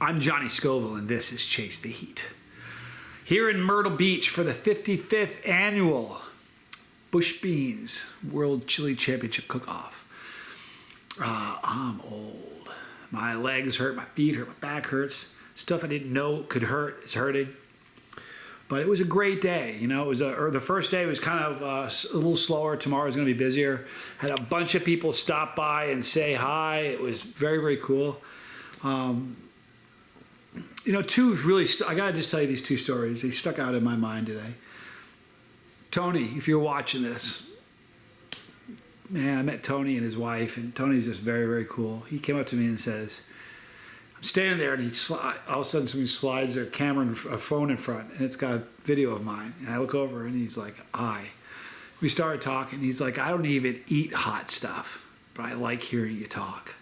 I'm Johnny Scoville, and this is Chase the Heat. Here in Myrtle Beach for the 55th annual Bush Beans World Chili Championship Cook-Off. I'm old. My legs hurt, my feet hurt, my back hurts. Stuff I didn't know could hurt is hurting. But it was a great day. You know, it was the first day was kind of a little slower. Tomorrow's going to be busier. Had a bunch of people stop by and say hi. It was very, very cool. You know, I got to just tell you these two stories. They stuck out in my mind today. Tony, if you're watching this, man, I met Tony and his wife, and Tony's just very, very cool. He came up to me and says, I'm standing there, and all of a sudden somebody slides a phone in front, and it's got a video of mine. And I look over, and he's like, hi. We started talking. He's like, I don't even eat hot stuff, but I like hearing you talk.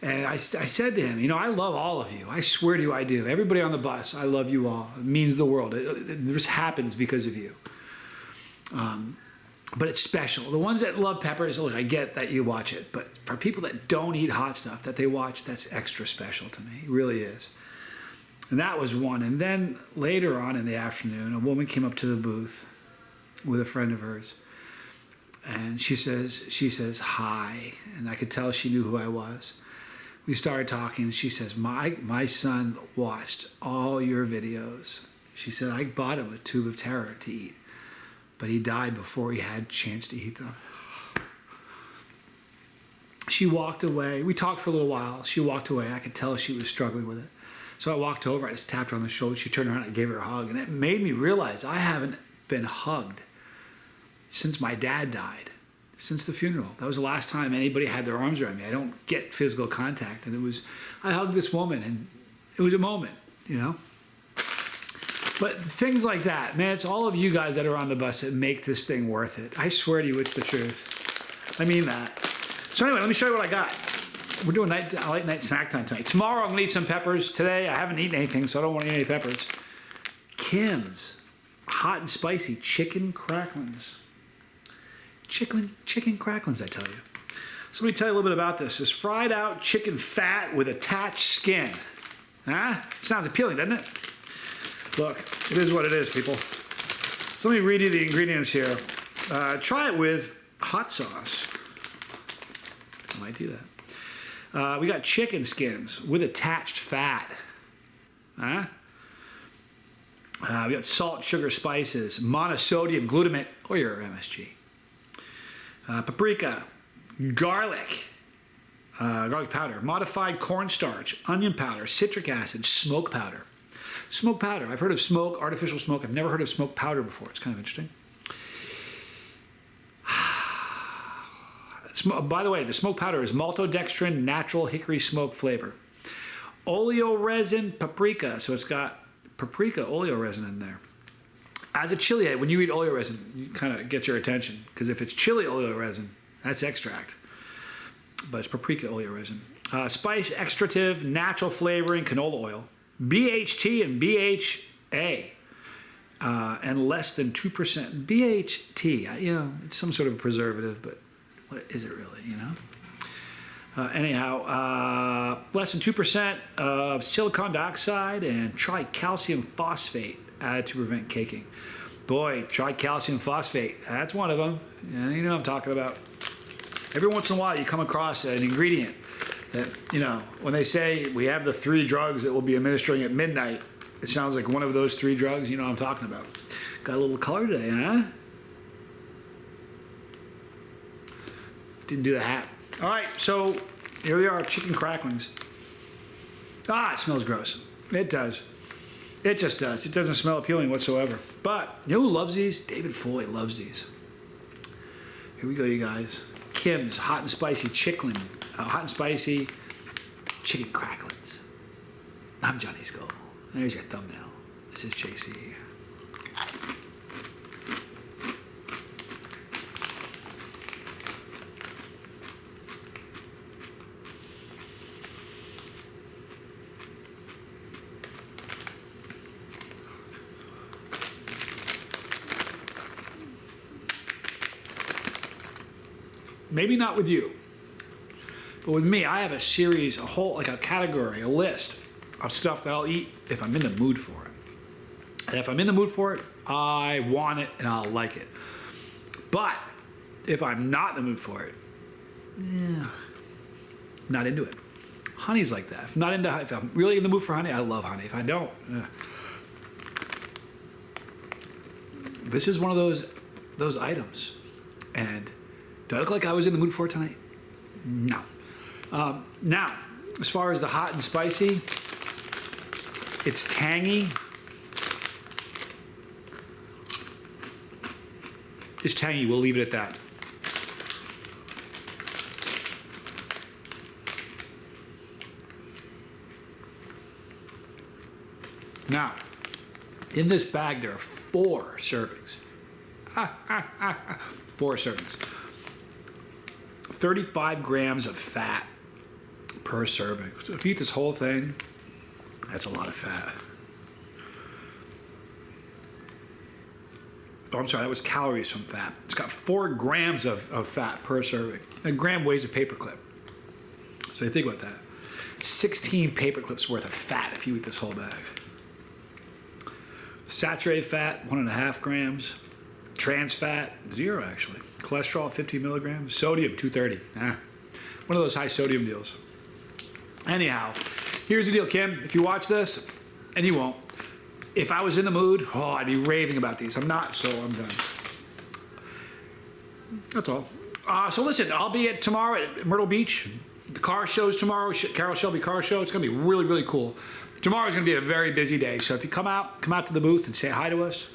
And I said to him, you know, I love all of you. I swear to you I do. Everybody on the bus, I love you all. It means the world. This happens because of you. But it's special. The ones that love peppers, look, I get that you watch it. But for people that don't eat hot stuff that they watch, that's extra special to me. It really is. And that was one. And then later on in the afternoon, a woman came up to the booth with a friend of hers. And she says, hi. And I could tell she knew who I was. We started talking, and she says, my son watched all your videos. She said, I bought him a tube of terror to eat, but he died before he had a chance to eat them. She walked away. We talked for a little while. She walked away. I could tell she was struggling with it. So I walked over. I just tapped her on the shoulder. She turned around and I gave her a hug, and it made me realize I haven't been hugged since my dad died. Since the funeral. That was the last time anybody had their arms around me. I don't get physical contact. And I hugged this woman, and it was a moment, you know? But things like that, man, it's all of you guys that are on the bus that make this thing worth it. I swear to you, it's the truth. I mean that. So anyway, let me show you what I got. We're doing late night snack time tonight. Tomorrow I'm gonna eat some peppers. Today I haven't eaten anything, so I don't want to eat any peppers. Kim's Hot and Spicy Chicken Cracklings. Chicken cracklings, I tell you. So let me tell you a little bit about this. This fried out chicken fat with attached skin. Huh? Sounds appealing, doesn't it? Look, it is what it is, people. So let me read you the ingredients here. Try it with hot sauce. I might do that. We got chicken skins with attached fat. Huh? We got salt, sugar, spices, monosodium glutamate, or your MSG. Paprika, garlic powder, modified cornstarch, onion powder, citric acid, smoke powder. Smoke powder. I've heard of smoke, artificial smoke. I've never heard of smoke powder before. It's kind of interesting. By the way, the smoke powder is maltodextrin, natural hickory smoke flavor. Oleo resin, paprika. So it's got paprika oleo resin in there. As a chili aid, when you eat oleo resin, it kind of gets your attention. Because if it's chili oleo resin, that's extract. But it's paprika oleo resin. Spice extractive, natural flavoring, canola oil. BHT and BHA. And less than 2%. BHT, you know, it's some sort of a preservative, but what is it really, you know? Anyhow, less than 2% of silicon dioxide and tricalcium phosphate added to prevent caking. Boy, tricalcium phosphate, that's one of them. Yeah, you know what I'm talking about. Every once in a while you come across an ingredient that, you know, when they say we have the 3 drugs that we'll be administering at midnight, it sounds like one of those 3 drugs, you know what I'm talking about. Got a little color today, huh? Didn't do the hat. All right, so here we are, chicken cracklings. Ah, it smells gross. It does. It just does. It doesn't smell appealing whatsoever. But you know who loves these? David Foy loves these. Here we go, you guys. Kim's Hot and Spicy Chicken Cracklings. I'm Johnny Scoville. There's your thumbnail. This is JC. Maybe not with you, but with me, I have a series, like a category, a list of stuff that I'll eat if I'm in the mood for it. And if I'm in the mood for it, I want it and I'll like it. But if I'm not in the mood for it, not into it. Honey's like that. If I'm really in the mood for honey, I love honey. If I don't, this is one of those items. And do I look like I was in the mood for it tonight? No. Now, as far as the hot and spicy, it's tangy. It's tangy. We'll leave it at that. Now, in this bag, there are 4 servings. 4 servings. 35 grams of fat per serving. So if you eat this whole thing, that's a lot of fat. Oh, I'm sorry, that was calories from fat. It's got 4 grams of fat per serving. A gram weighs a paperclip. So you think about that. 16 paperclips worth of fat if you eat this whole bag. Saturated fat, 1.5 grams. Trans fat, 0 actually. Cholesterol, 15 milligrams. Sodium, 230. One of those high sodium deals. Anyhow, here's the deal, Kim. If you watch this, and you won't, if I was in the mood, I'd be raving about these. I'm not, so I'm done. That's all. So listen, I'll be at tomorrow at Myrtle Beach. The car show's tomorrow, Carol Shelby car show. It's going to be really, really cool. Tomorrow's going to be a very busy day. So if you come out to the booth and say hi to us.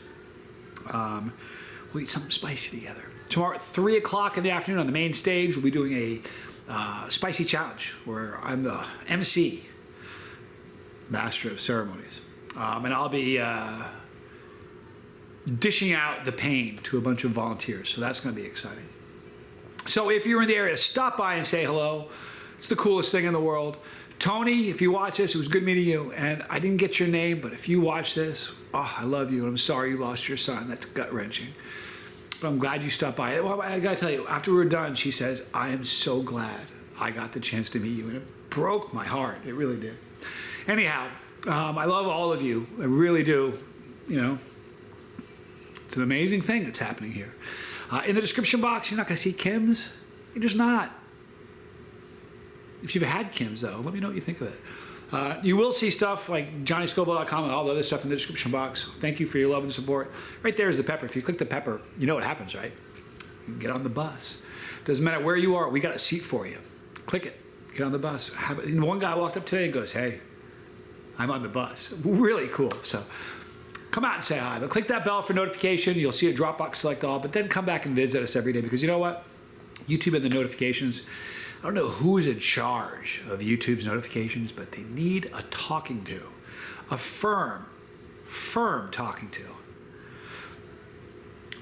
We'll eat something spicy together. Tomorrow at 3 o'clock in the afternoon on the main stage, we'll be doing a spicy challenge where I'm the MC, Master of Ceremonies. And I'll be dishing out the pain to a bunch of volunteers. So that's going to be exciting. So if you're in the area, stop by and say hello. It's the coolest thing in the world. Tony, if you watch this, it was good meeting you. And I didn't get your name, but if you watch this, I love you. And I'm sorry you lost your son. That's gut-wrenching. But I'm glad you stopped by. Well, I got to tell you, after we were done, she says, I am so glad I got the chance to meet you. And it broke my heart. It really did. Anyhow, I love all of you. I really do. You know, it's an amazing thing that's happening here. In the description box, you're not going to see Kim's. You're just not. If you've had Kim's, though, let me know what you think of it. You will see stuff like johnnyscoville.com and all the other stuff in the description box. Thank you for your love and support. Right there is the pepper. If you click the pepper, you know what happens, right? You get on the bus. Doesn't matter where you are. We got a seat for you. Click it. Get on the bus. And one guy walked up today and goes, hey, I'm on the bus. Really cool. So come out and say hi. But click that bell for notification. You'll see a Dropbox select all. But then come back and visit us every day because you know what? YouTube and the notifications, I don't know who's in charge of YouTube's notifications, but they need a talking to. A firm talking to.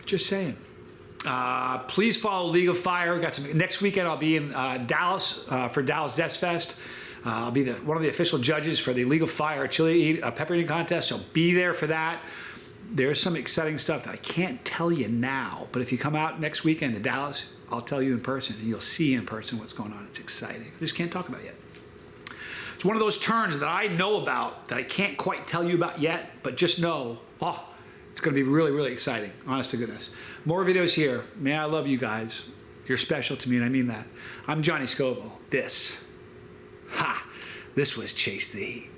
Just saying. Please follow League of Fire. Next weekend I'll be in Dallas for Dallas Zest Fest. I'll be one of the official judges for the League of Fire chili pepper eating contest, so be there for that. There's some exciting stuff that I can't tell you now, but if you come out next weekend to Dallas, I'll tell you in person, and you'll see in person what's going on. It's exciting. I just can't talk about it yet. It's one of those turns that I know about that I can't quite tell you about yet, but just know, it's going to be really, really exciting. Honest to goodness. More videos here. Man, I love you guys. You're special to me, and I mean that. I'm Johnny Scoville. This was Chase the Heat.